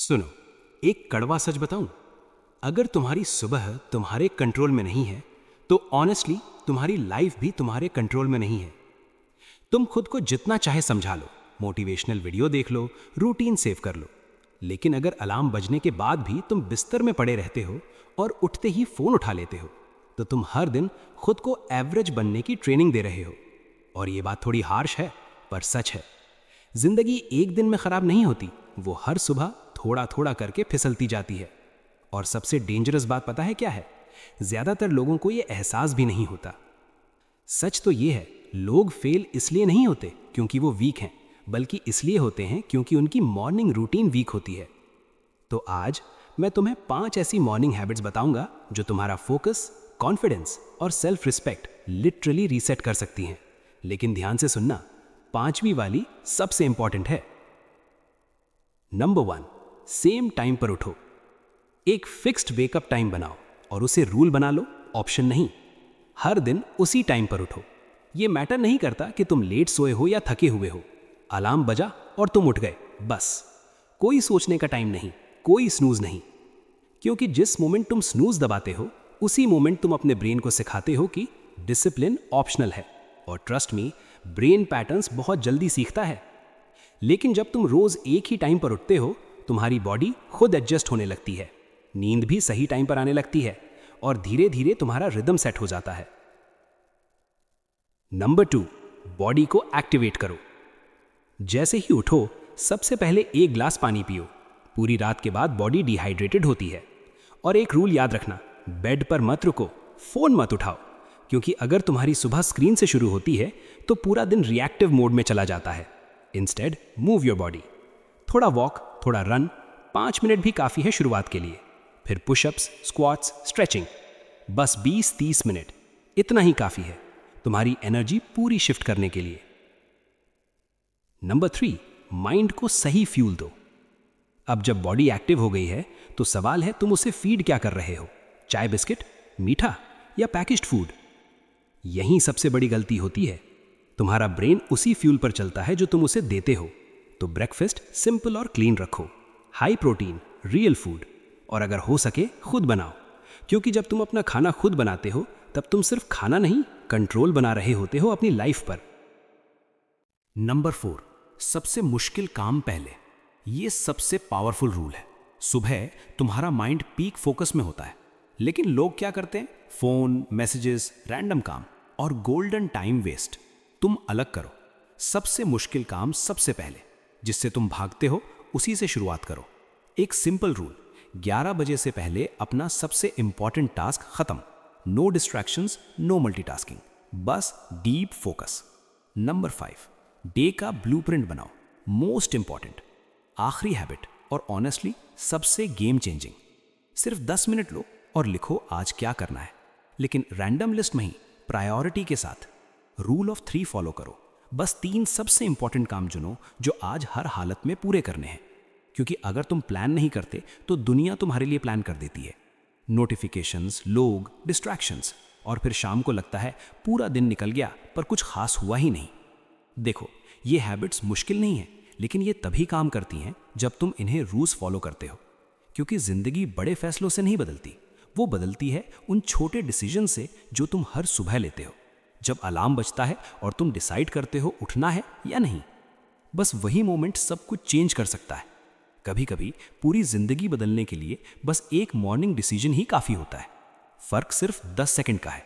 सुनो, एक कड़वा सच बताऊं? अगर तुम्हारी सुबह तुम्हारे कंट्रोल में नहीं है तो ऑनेस्टली तुम्हारी लाइफ भी तुम्हारे कंट्रोल में नहीं है। तुम खुद को जितना चाहे समझा लो, मोटिवेशनल वीडियो देख लो, रूटीन सेव कर लो, लेकिन अगर अलार्म बजने के बाद भी तुम बिस्तर में पड़े रहते हो और उठते ही फोन उठा लेते हो तो तुम हर दिन खुद को एवरेज बनने की ट्रेनिंग दे रहे हो। और ये बात थोड़ी हार्श है पर सच है। जिंदगी एक दिन में खराब नहीं होती, वो हर सुबह थोड़ा थोड़ा करके फिसलती जाती है। और सबसे डेंजरस बात पता है क्या है? ज्यादातर लोगों को ये एहसास भी नहीं होता। सच तो ये है, लोग फेल इसलिए नहीं होते क्योंकि वो वीक हैं, बल्कि इसलिए होते हैं क्योंकि उनकी मॉर्निंग रूटीन वीक होती है। तो आज मैं तुम्हें 5 ऐसी मॉर्निंग हैबिट्स बताऊंगा जो तुम्हारा फोकस, कॉन्फिडेंस और सेल्फ रिस्पेक्ट लिटरली रीसेट कर सकती हैं। लेकिन ध्यान से सुनना, 5वीं वाली सबसे इंपॉर्टेंट है। नंबर 1, सेम टाइम पर उठो। एक फिक्स्ड वेकअप टाइम बनाओ और उसे रूल बना लो, ऑप्शन नहीं। हर दिन उसी टाइम पर उठो। ये मैटर नहीं करता कि तुम लेट सोए हो या थके हुए हो। अलार्म बजा और तुम उठ गए, बस। कोई सोचने का टाइम नहीं, कोई स्नूज नहीं। क्योंकि जिस मोमेंट तुम स्नूज दबाते हो उसी मोमेंट तुम अपने ब्रेन को सिखाते हो कि डिसिप्लिन ऑप्शनल है। और ट्रस्ट मी, ब्रेन पैटर्न्स बहुत जल्दी सीखता है। लेकिन जब तुम रोज एक ही टाइम पर उठते हो तुम्हारी बॉडी खुद एडजस्ट होने लगती है, नींद भी सही टाइम पर आने लगती है और धीरे धीरे तुम्हारा रिदम सेट हो जाता है। नंबर 2, बॉडी को एक्टिवेट करो। जैसे ही उठो सबसे पहले एक ग्लास पानी पियो। पूरी रात के बाद बॉडी डिहाइड्रेटेड होती है। और एक रूल याद रखना, बेड पर मत रुको, फोन मत उठाओ। क्योंकि अगर तुम्हारी सुबह स्क्रीन से शुरू होती है तो पूरा दिन रिएक्टिव मोड में चला जाता है। Instead move your body. थोड़ा वॉक, थोड़ा रन, 5 मिनट भी काफ़ी है शुरुआत के लिए। फिर पुशअप्स, स्क्वाट्स, स्ट्रेचिंग, बस 20-30 मिनट, इतना ही काफ़ी है तुम्हारी एनर्जी पूरी शिफ्ट करने के लिए। नंबर 3, माइंड को सही फ्यूल दो। अब जब बॉडी एक्टिव हो गई है तो सवाल है तुम उसे फीड क्या कर रहे हो? चाय, बिस्किट, मीठा या पैकेज्ड फूड? यहीं सबसे बड़ी गलती होती है। तुम्हारा ब्रेन उसी फ्यूल पर चलता है जो तुम उसे देते हो। तो ब्रेकफास्ट सिंपल और क्लीन रखो, हाई प्रोटीन, रियल फूड, और अगर हो सके खुद बनाओ। क्योंकि जब तुम अपना खाना खुद बनाते हो तब तुम सिर्फ खाना नहीं, कंट्रोल बना रहे होते हो अपनी लाइफ पर। नंबर 4, सबसे मुश्किल काम पहले। ये सबसे पावरफुल रूल है। सुबह तुम्हारा माइंड पीक फोकस में होता है, लेकिन लोग क्या करते हैं? फोन, मैसेजेस, रैंडम काम और गोल्डन टाइम वेस्ट। तुम अलग करो। सबसे मुश्किल काम सबसे पहले, जिससे तुम भागते हो उसी से शुरुआत करो। एक सिंपल रूल, 11 बजे से पहले अपना सबसे इंपॉर्टेंट टास्क खत्म। नो डिस्ट्रैक्शंस, नो मल्टीटास्किंग, बस डीप फोकस। नंबर 5, डे का ब्लूप्रिंट बनाओ। मोस्ट इंपॉर्टेंट, आखिरी हैबिट और ऑनेस्टली सबसे गेम चेंजिंग। सिर्फ 10 मिनट लो और लिखो आज क्या करना है, लेकिन रैंडम लिस्ट में ही, प्रायोरिटी के साथ। रूल ऑफ 3 फॉलो करो। बस 3 सबसे इंपॉर्टेंट काम चुनो जो आज हर हालत में पूरे करने हैं। क्योंकि अगर तुम प्लान नहीं करते तो दुनिया तुम्हारे लिए प्लान कर देती है। नोटिफिकेशंस, लोग, डिस्ट्रैक्शंस, और फिर शाम को लगता है पूरा दिन निकल गया पर कुछ खास हुआ ही नहीं। देखो, ये हैबिट्स मुश्किल नहीं है, लेकिन ये तभी काम करती हैं जब तुम इन्हें रूल्स फॉलो करते हो। क्योंकि जिंदगी बड़े फैसलों से नहीं बदलती, वो बदलती है उन छोटे डिसीजन से जो तुम हर सुबह लेते हो। जब अलार्म बजता है और तुम डिसाइड करते हो उठना है या नहीं, बस वही मोमेंट सब कुछ चेंज कर सकता है। कभी कभी पूरी जिंदगी बदलने के लिए बस एक मॉर्निंग डिसीजन ही काफी होता है। फर्क सिर्फ 10 सेकंड का है।